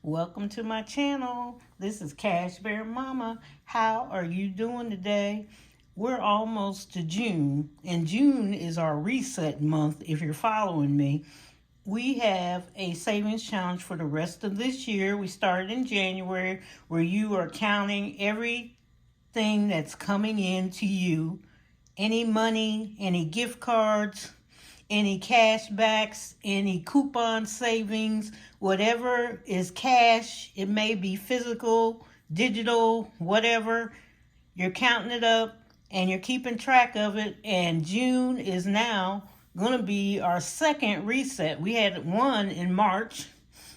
Welcome to my channel. This is Cash Bear Mama. How are you doing today? We're almost to June, and June is our reset month if you're following me. We have a savings challenge for the rest of this year. We started in January where you are counting everything that's coming in to you. Any money, any gift cards, any cash backs, any coupon savings, whatever is cash, it may be physical, digital, whatever. You're counting it up and you're keeping track of it. And June is now going to be our second reset. We had one in March,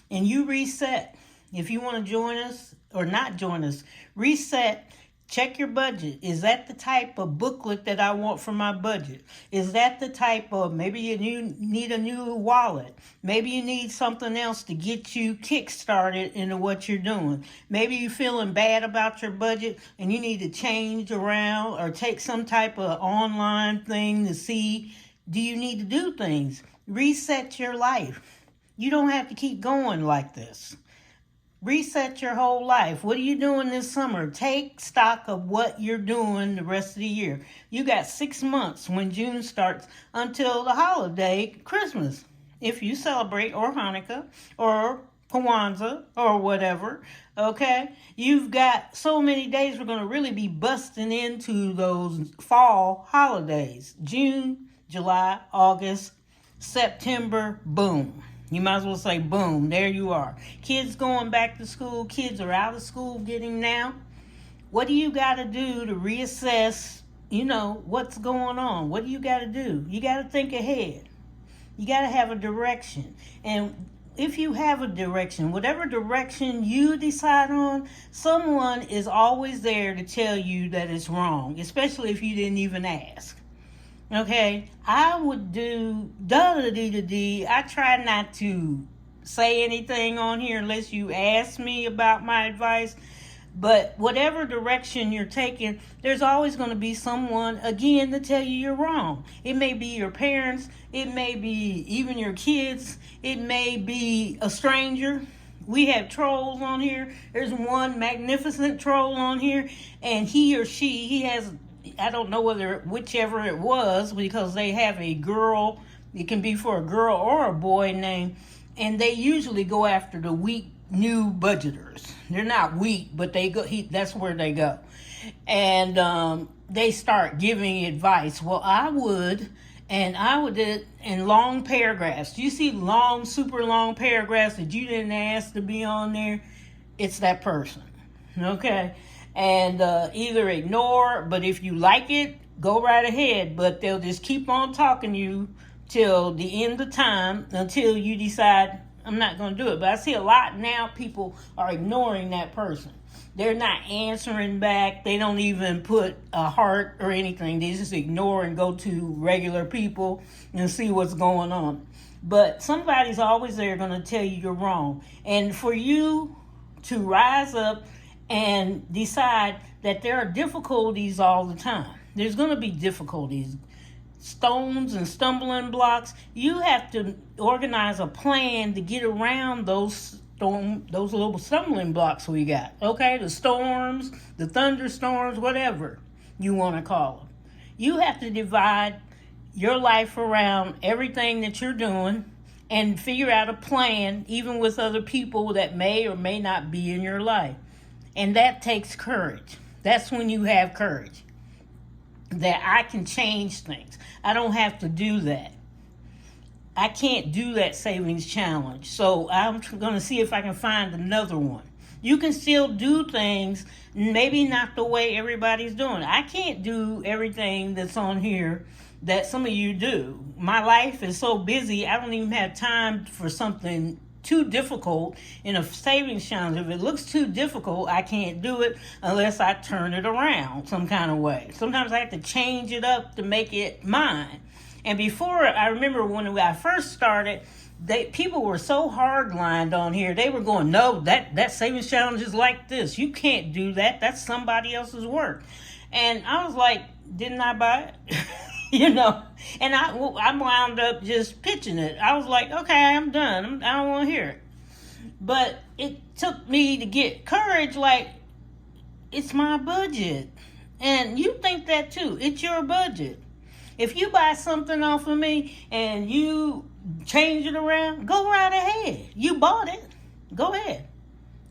and you reset. If you want to join us or not join us, reset. Check your budget. Is that the type of booklet that I want for my budget? Is that the type of, maybe you need a new wallet. Maybe you need something else to get you kick-started into what you're doing. Maybe you're feeling bad about your budget and you need to change around or take some type of online thing to see, do you need to do things? Reset your life. You don't have to keep going like this. Reset your whole life. What are you doing this summer? Take stock of what you're doing the rest of the year. You got 6 months when June starts until the holiday, Christmas. If you celebrate, or Hanukkah, or Kwanzaa, or whatever, okay? You've got so many days. We're going to really be busting into those fall holidays. June, July, August, September, boom. You might as well say boom, there you are. Kids going back to school, kids are out of school getting now. What do you got to do to reassess, what's going on? What do you got to do? You got to think ahead. You got to have a direction. And if you have a direction, whatever direction you decide on, someone is always there to tell you that it's wrong, especially if you didn't even ask. Okay, I would do da-da-dee-da-dee. I try not to say anything on here unless you ask me about my advice. But whatever direction you're taking, there's always going to be someone, again, to tell you you're wrong. It may be your parents. It may be even your kids. It may be a stranger. We have trolls on here. There's one magnificent troll on here, and he has, I don't know whichever it was, because they have a girl, it can be for a girl or a boy name, and they usually go after the weak new budgeters. They're not weak, but that's where they go. And they start giving advice. Well, I would in long paragraphs. Do you see long, super long paragraphs that you didn't ask to be on there? It's that person. Okay? And either ignore, but if you like it, go right ahead. But they'll just keep on talking to you till the end of time until you decide, I'm not going to do it. But I see a lot now, people are ignoring that person. They're not answering back. They don't even put a heart or anything. They just ignore and go to regular people and see what's going on. But somebody's always there going to tell you you're wrong. And for you to rise up and decide that there are difficulties all the time. There's going to be difficulties, stones and stumbling blocks. You have to organize a plan to get around those little stumbling blocks we got. Okay, the storms, the thunderstorms, whatever you want to call them. You have to divide your life around everything that you're doing and figure out a plan, even with other people that may or may not be in your life. And that takes courage. That's when you have courage. That I can change things. I don't have to do that. I can't do that savings challenge. So I'm going to see if I can find another one. You can still do things, maybe not the way everybody's doing. I can't do everything that's on here that some of you do. My life is so busy, I don't even have time for something too difficult in a savings challenge. If it looks too difficult, I can't do it unless I turn it around some kind of way. Sometimes I have to change it up to make it mine. And before, I remember when I first started, people were so hardlined on here. They were going, no, that savings challenge is like this. You can't do that. That's somebody else's work. And I was like, didn't I buy it? And I wound up just pitching it. I was like, okay, I'm done. I don't want to hear it. But it took me to get courage, like, it's my budget. And you think that too. It's your budget. If you buy something off of me and you change it around, go right ahead. You bought it. Go ahead.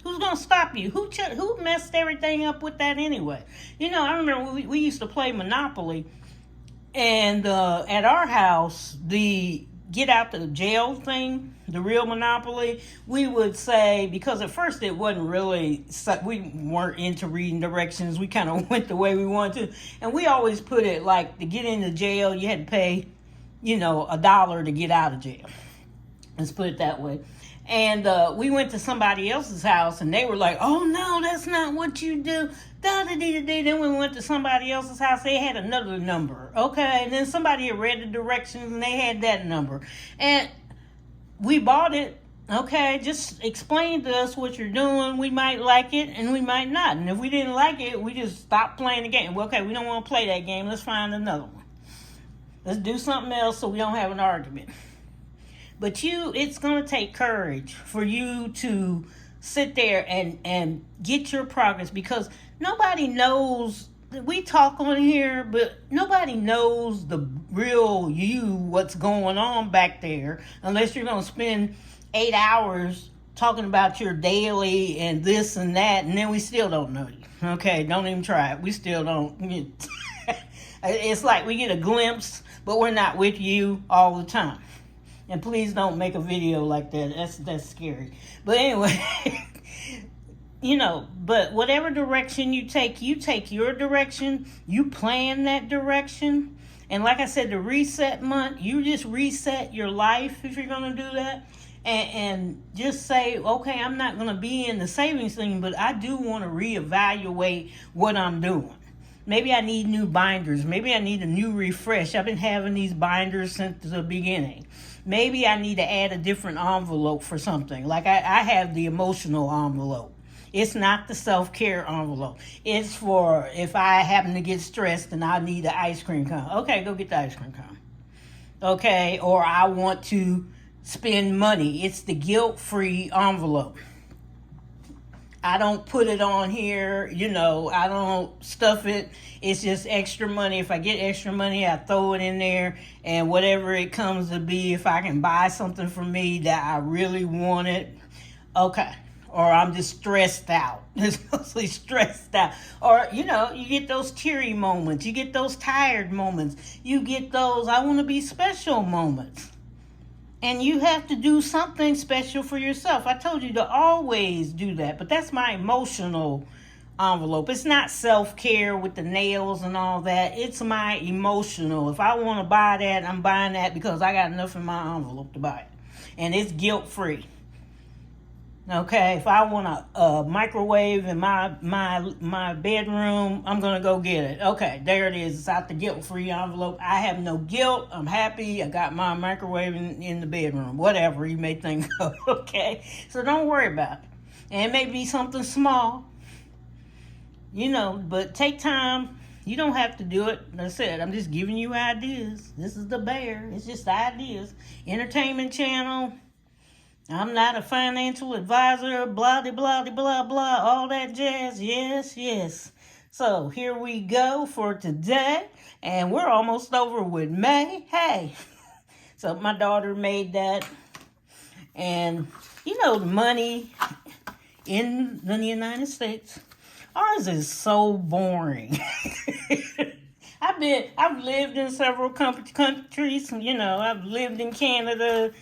Who's going to stop you? Who messed everything up with that anyway? I remember we used to play Monopoly, and at our house, the get out the jail thing, the real Monopoly, we would say, because at first it wasn't really, we weren't into reading directions. We kind of went the way we wanted to. And we always put it like, to get into jail, you had to pay, $1 to get out of jail. Let's put it that way. And we went to somebody else's house, and they were like, oh, no, that's not what you do. Da-da-dee-da-dee. Then we went to somebody else's house. They had another number. Okay, and then somebody had read the directions, and they had that number. And we bought it. Okay, just explain to us what you're doing. We might like it, and we might not. And if we didn't like it, we just stopped playing the game. Well, okay, we don't want to play that game. Let's find another one. Let's do something else so we don't have an argument. But it's going to take courage for you to sit there and get your progress, because nobody knows. We talk on here, but nobody knows the real you, what's going on back there, unless you're going to spend 8 hours talking about your daily and this and that, and then we still don't know you. Okay, don't even try it. We still don't. It's like we get a glimpse, but we're not with you all the time. And please don't make a video like that. That's scary. But anyway, but whatever direction you take your direction. You plan that direction. And like I said, the reset month, you just reset your life if you're going to do that. And just say, okay, I'm not going to be in the savings thing, but I do want to reevaluate what I'm doing. Maybe I need new binders. Maybe I need a new refresh. I've been having these binders since the beginning. Maybe I need to add a different envelope for something. Like I have the emotional envelope. It's not the self-care envelope. It's for if I happen to get stressed and I need an ice cream cone. Okay, go get the ice cream cone. Okay, or I want to spend money. It's the guilt-free envelope. I don't put it on here, I don't stuff it. It's just extra money. If I get extra money, I throw it in there, and whatever it comes to be, if I can buy something for me that I really wanted, okay. Or I'm just stressed out. It's mostly stressed out. Or, you get those teary moments. You get those tired moments. You get those I want to be special moments. And you have to do something special for yourself. I told you to always do that. But that's my emotional envelope. It's not self-care with the nails and all that. It's my emotional. If I want to buy that, I'm buying that because I got enough in my envelope to buy it. And it's guilt-free. Okay, if I want a microwave in my bedroom, I'm going to go get it. Okay, there it is. It's out the guilt-free envelope. I have no guilt. I'm happy. I got my microwave in the bedroom. Whatever you may think of, okay? So don't worry about it. And it may be something small, but take time. You don't have to do it. Like I said, I'm just giving you ideas. This is the bear. It's just ideas. Entertainment channel. I'm not a financial advisor, blah, blah, blah, blah, blah, all that jazz. Yes. So here we go for today. And we're almost over with May. Hey. So my daughter made that. And, the money in the United States, ours is so boring. I've lived in several countries. I've lived in Canada,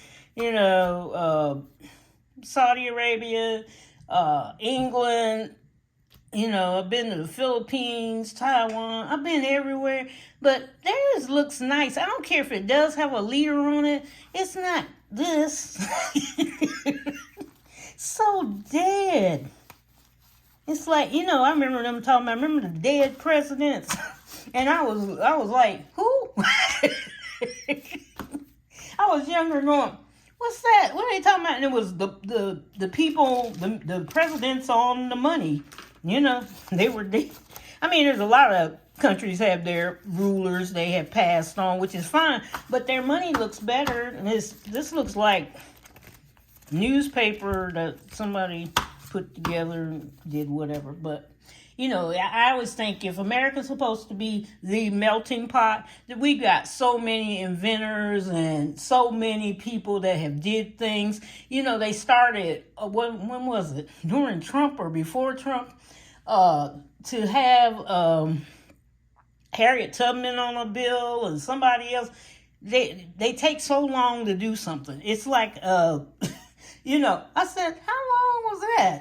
Saudi Arabia, England, I've been to the Philippines, Taiwan. I've been everywhere, but theirs looks nice. I don't care if it does have a leader on it. It's not this. So dead. It's like, I remember them talking about, the dead presidents. And I was like, who? I was younger going, what's that? What are they talking about? And it was the people, the presidents on the money. They were dead. There's a lot of countries have their rulers they have passed on, which is fine. But their money looks better. And this looks like newspaper that somebody put together and did whatever. But, I always think if America's supposed to be the melting pot, that we got so many inventors and so many people that have did things. They started, when was it? During Trump or before Trump? To have Harriet Tubman on a bill and somebody else. They take so long to do something. It's like, I said, how long was that?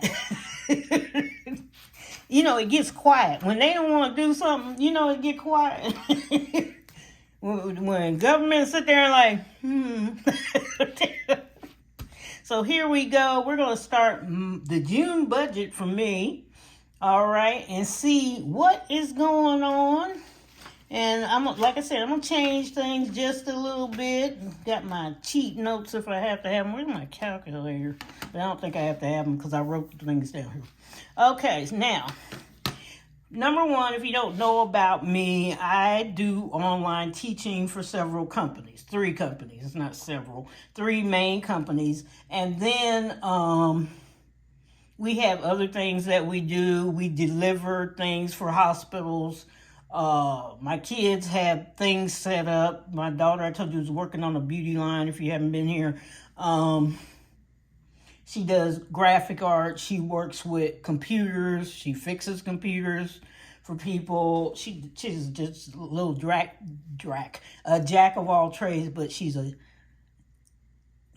It gets quiet. When they don't want to do something, it get quiet. when government sit there and So here we go. We're going to start the June budget for me. All right. And see what is going on. And like I said, I'm going to change things just a little bit. Got my cheat notes if I have to have them. Where's my calculator? But I don't think I have to have them because I wrote the things down here. Okay, now, number one, if you don't know about me, I do online teaching for several companies. 3 companies, it's not several. 3 main companies. And then we have other things that we do. We deliver things for hospitals. My kids have things set up. My daughter, I told you, is working on a beauty line if you haven't been here. She does graphic art. She works with computers. She fixes computers for people. She's just a little a jack of all trades, but she's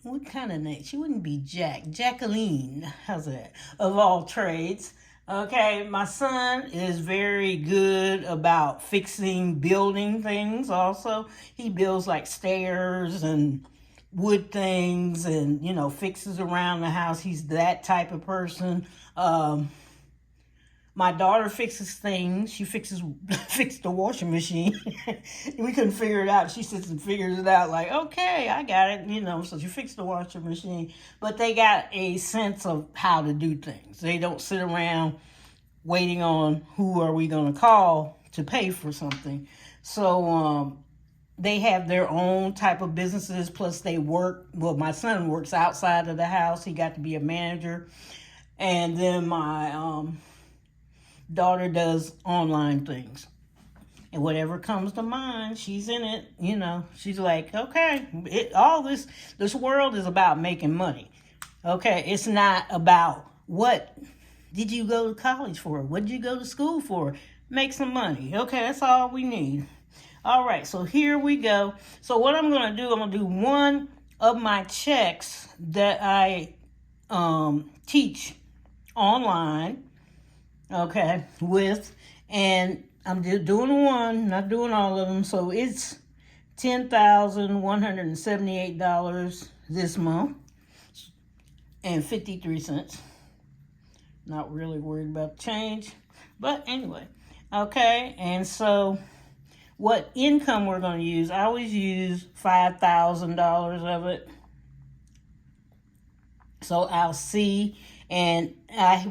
what kind of name? She wouldn't be Jacqueline. How's that? Of all trades. Okay, my son is very good about building things also. He builds like stairs and wood things and, fixes around the house. He's that type of person. My daughter fixes things. She fixed the washing machine. We couldn't figure it out. She sits and figures it out like, okay, I got it, so she fixed the washing machine. But they got a sense of how to do things. They don't sit around waiting on who are we going to call to pay for something. So they have their own type of businesses, plus they work. Well, my son works outside of the house. He got to be a manager. And then my daughter does online things. And whatever comes to mind, she's in it. She's like, okay, this world is about making money. Okay, it's not about what did you go to college for? What did you go to school for? Make some money. Okay, that's all we need. All right, so here we go. So what I'm going to do, I'm going to do one of my checks that I teach online, okay, and I'm just doing one, not doing all of them. So it's $10,178 this month and 53 cents. Not really worried about the change, but anyway, okay. And so what income we're going to use, I always use $5,000 of it. So I'll see, and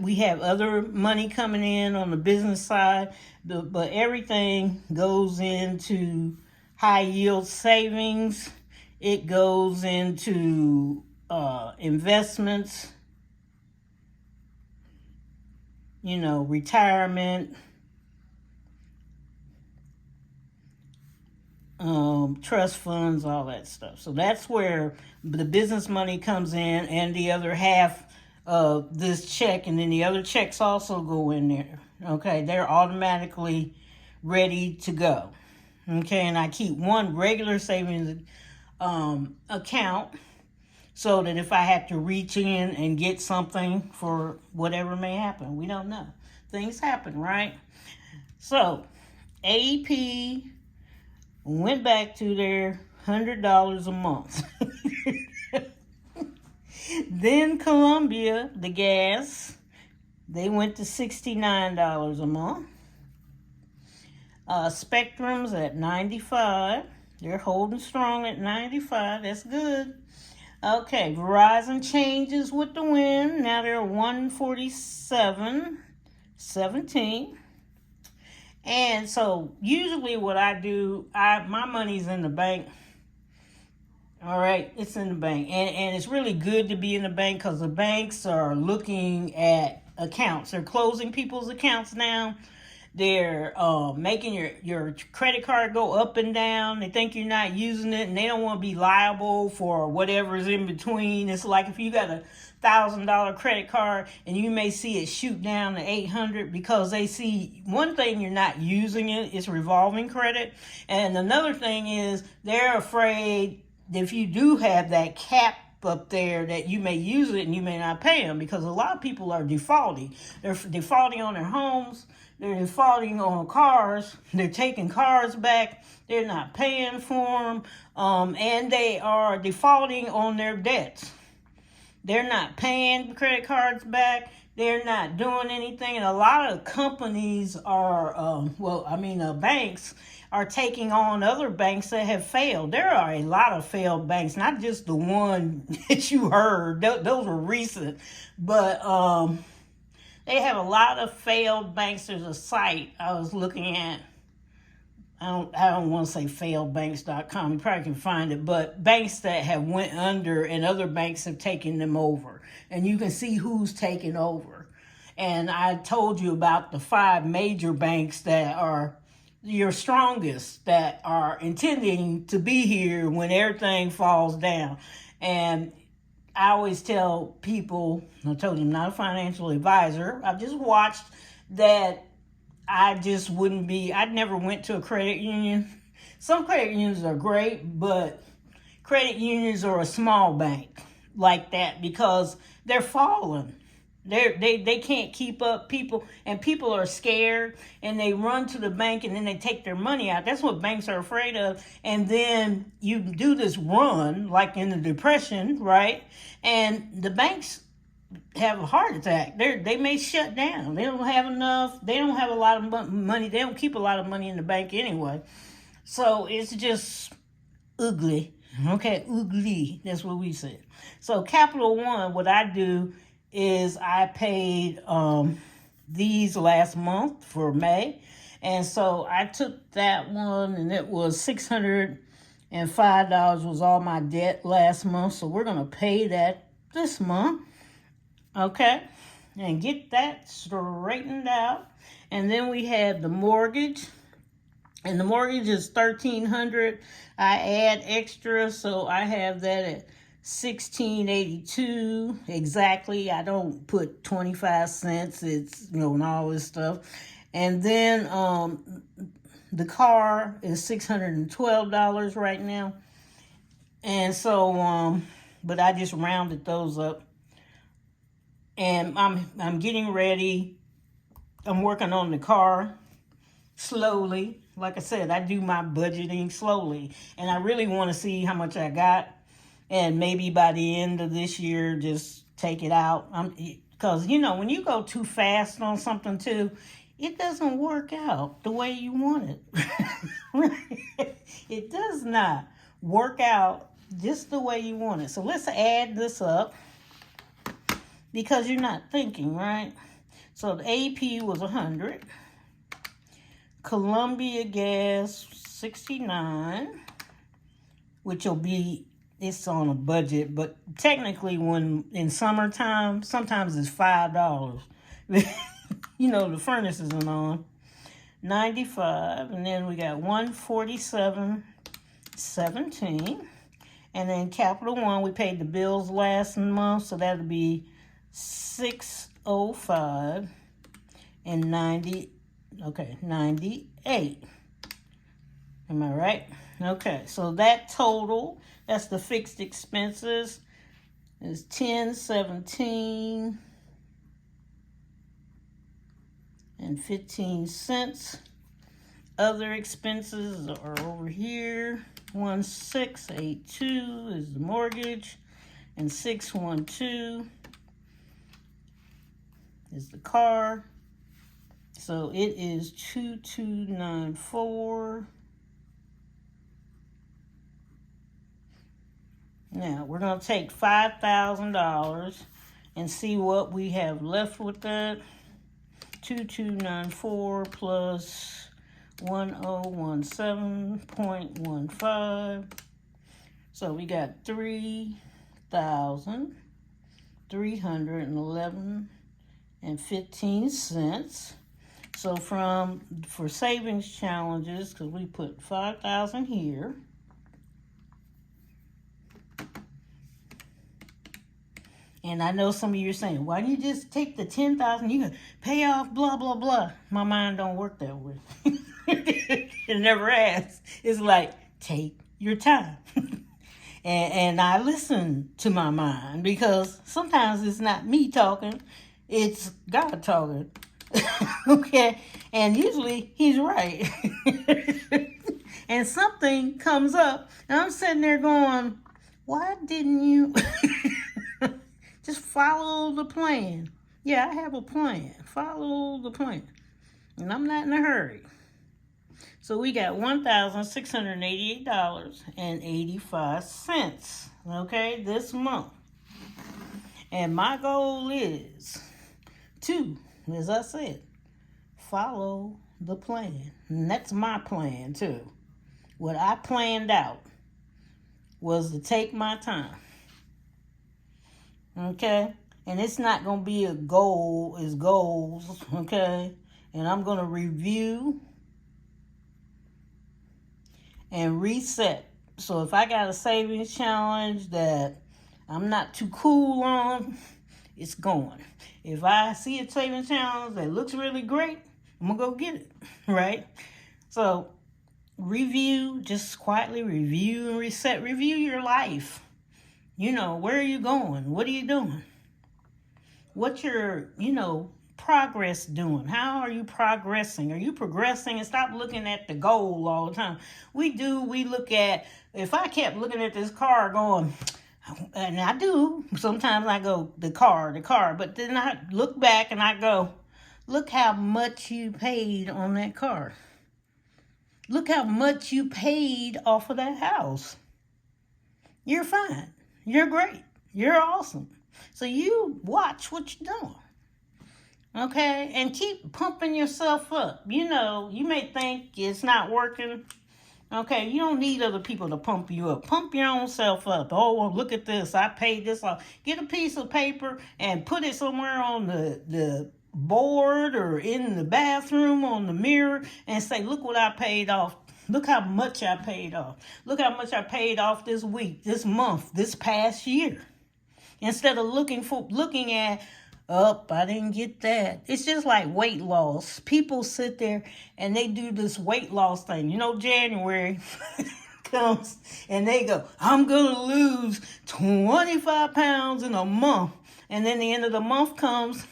we have other money coming in on the business side, but everything goes into high yield savings. It goes into investments, retirement, trust funds, all that stuff. So that's where the business money comes in, and the other half of this check, and then the other checks also go in there. Okay, they're automatically ready to go. Okay, and I keep one regular savings account so that if I have to reach in and get something for whatever may happen, we don't know. Things happen, right? So AP went back to their $100 a month. Then Columbia, the gas, they went to $69 a month. Spectrum's at $95. They're holding strong at $95. That's good. Okay, Verizon changes with the wind. Now they're $147.17. And so usually what I do, my money's in the bank All right, it's in the bank. And it's really good to be in the bank because the banks are looking at accounts. They're closing people's accounts now. They're making your credit card go up and down. They think you're not using it, and they don't want to be liable for whatever's in between. It's like if you got $1,000 credit card and you may see it shoot down to 800 because they see one thing, you're not using it. It's revolving credit, and another thing is they're afraid if you do have that cap up there that you may use it and you may not pay them, because a lot of people are defaulting. They're defaulting on their homes. They're defaulting on cars. They're taking cars back. They're not paying for them. And they are defaulting on their debts. They're not paying credit cards back. They're not doing anything. And a lot of companies are, banks are taking on other banks that have failed. There are a lot of failed banks, not just the one that you heard. Those were recent. But they have a lot of failed banks. There's a site I was looking at. I don't want to say failedbanks.com. You probably can find it, but banks that have went under and other banks have taken them over, and you can see who's taken over. And I told you about the 5 major banks that are your strongest, that are intending to be here when everything falls down. And I always tell people, I told you I'm not a financial advisor. I've just watched that. I'd never went to a credit union. Some credit unions are great, but credit unions are a small bank like that because they're falling. They can't keep up. People are scared, and they run to the bank and then they take their money out. That's what banks are afraid of. And then you do this run like in the Depression, right? And the banks have a heart attack. They may shut down. They don't have enough. They don't have a lot of money. They don't keep a lot of money in the bank anyway. So it's just ugly. Okay, ugly. That's what we said. So Capital One, what I do is I paid these last month for May. And so I took that one, and it was $605 was all my debt last month. So we're going to pay that this month. Okay, and get that straightened out. And then we have the mortgage, and the mortgage is $1,300. I add extra, so I have that at $1,682 exactly. I don't put 25 cents. It's and all this stuff. And then the car is $612 right now. And so but I just rounded those up. And I'm getting ready. I'm working on the car slowly. Like I said, I do my budgeting slowly. And I really want to see how much I got. And maybe by the end of this year, just take it out. Because, when you go too fast on something too, it doesn't work out the way you want it. It does not work out just the way you want it. So let's add this up. Because you're not thinking, right? So the AP was 100. Columbia gas, 69. Which will be, it's on a budget. But technically, when in summertime, sometimes it's $5. The furnace isn't on. 95. And then we got 147.17. And then Capital One, we paid the bills last month. So that'll be $605 and 98. Am I right? Okay, so that total, that's the fixed expenses, is $10.17 and 15 cents. Other expenses are over here. 1682 is the mortgage, and 612 is the car. So it is 2294. Now we're going to take $5,000 and see what we have left with that. 2294 plus 1017.15. So we got $3,311.15. So for savings challenges, because we put 5,000 here. And I know some of you are saying, why don't you just take the 10,000? You can pay off blah, blah, blah. My mind don't work that way. It never has. It's like, take your time. and I listen to my mind, because sometimes it's not me talking, it's God talking. Okay? And usually he's right. And something comes up, and I'm sitting there going, why didn't you... Just follow the plan. Yeah, I have a plan. Follow the plan. And I'm not in a hurry. So we got $1,688.85, okay, this month. And my goal is to, as I said, follow the plan. And that's my plan too. What I planned out was to take my time. Okay? And it's not going to be a goal, it's goals, okay? And I'm going to review and reset. So if I got a savings challenge that I'm not too cool on, it's going. If I see a savings challenge that looks really great, I'm going to go get it, right? So review, just quietly review and reset. Review your life. You know, where are you going? What are you doing? What's your, progress doing? How are you progressing? Are you progressing? And stop looking at the goal all the time. We look at, if I kept looking at this car going, and I do, sometimes I go, the car, but then I look back and I go, look how much you paid on that car. Look how much you paid off of that house. You're fine. You're great. You're awesome. So you watch what you're doing. Okay? And keep pumping yourself up. You may think it's not working. Okay? You don't need other people to pump you up. Pump your own self up. Oh, well, look at this. I paid this off. Get a piece of paper and put it somewhere on the board or in the bathroom on the mirror and say, look what I paid off. Look how much I paid off. Look how much I paid off this week, this month, this past year. Instead of looking at, I didn't get that. It's just like weight loss. People sit there and they do this weight loss thing. January comes and they go, I'm going to lose 25 pounds in a month. And then the end of the month comes,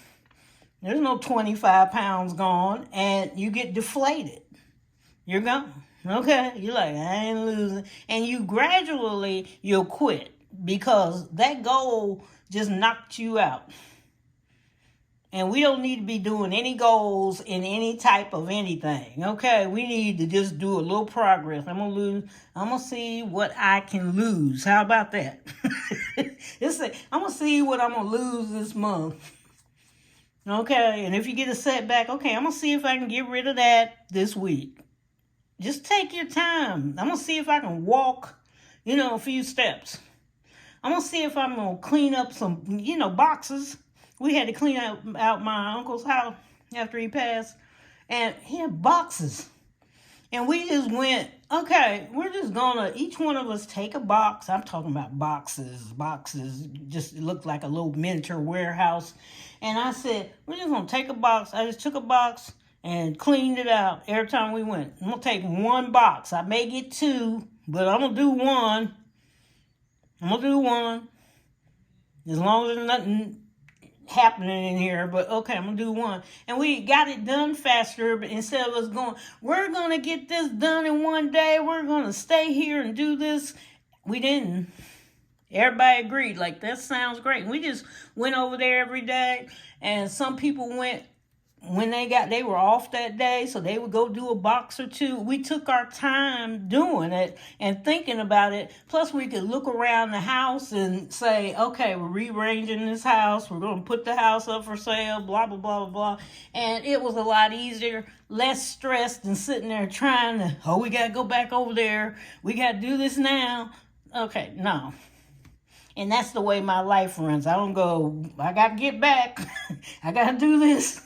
there's no 25 pounds gone, and you get deflated. You're gone. Okay? You're like, I ain't losing. And you'll quit, because that goal just knocked you out. And we don't need to be doing any goals in any type of anything. Okay? We need to just do a little progress. I'm going to see what I can lose. How about that? I'm going to see what I'm going to lose this month. Okay? And if you get a setback, okay, I'm going to see if I can get rid of that this week. Just take your time. I'm going to see if I can walk, a few steps. I'm going to see if I'm going to clean up some, boxes. We had to clean out my uncle's house after he passed. And he had boxes. And we just went, okay, we're just going to, each one of us take a box. I'm talking about boxes. Just it looked like a little miniature warehouse. And I said, we're just going to take a box. I just took a box and cleaned it out every time we went. I'm going to take one box. I may get two, but I'm going to do one. As long as there's nothing happening in here, but okay, I'm going to do one. And we got it done faster, but instead of us going, we're going to get this done in one day, we're going to stay here and do this. We didn't. Everybody agreed, like, that sounds great. And we just went over there every day, and some people went when they were off that day, so they would go do a box or two. We took our time doing it and thinking about it. Plus, we could look around the house and say, okay, we're rearranging this house. We're going to put the house up for sale, blah, blah, blah, blah, blah. And it was a lot easier, less stressed than sitting there trying to, we got to go back over there. We got to do this now. Okay, no. And that's the way my life runs. I don't go, I got to get back. I got to do this.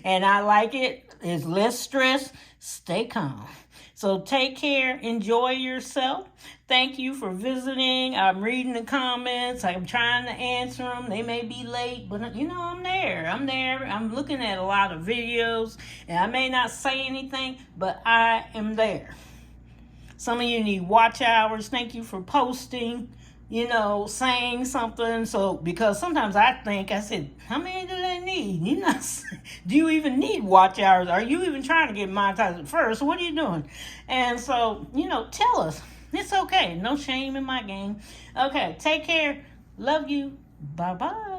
And I like it. It's less stress. Stay calm. So take care. Enjoy yourself. Thank you for visiting. I'm reading the comments. I'm trying to answer them. They may be late, but I'm there. I'm there. I'm looking at a lot of videos, and I may not say anything, but I am there. Some of you need watch hours. Thank you for posting, saying something. So, because sometimes I said, how many do they need? Do you even need watch hours? Are you even trying to get monetized at first? What are you doing? And so, tell us. It's okay. No shame in my game. Okay, take care. Love you. Bye-bye.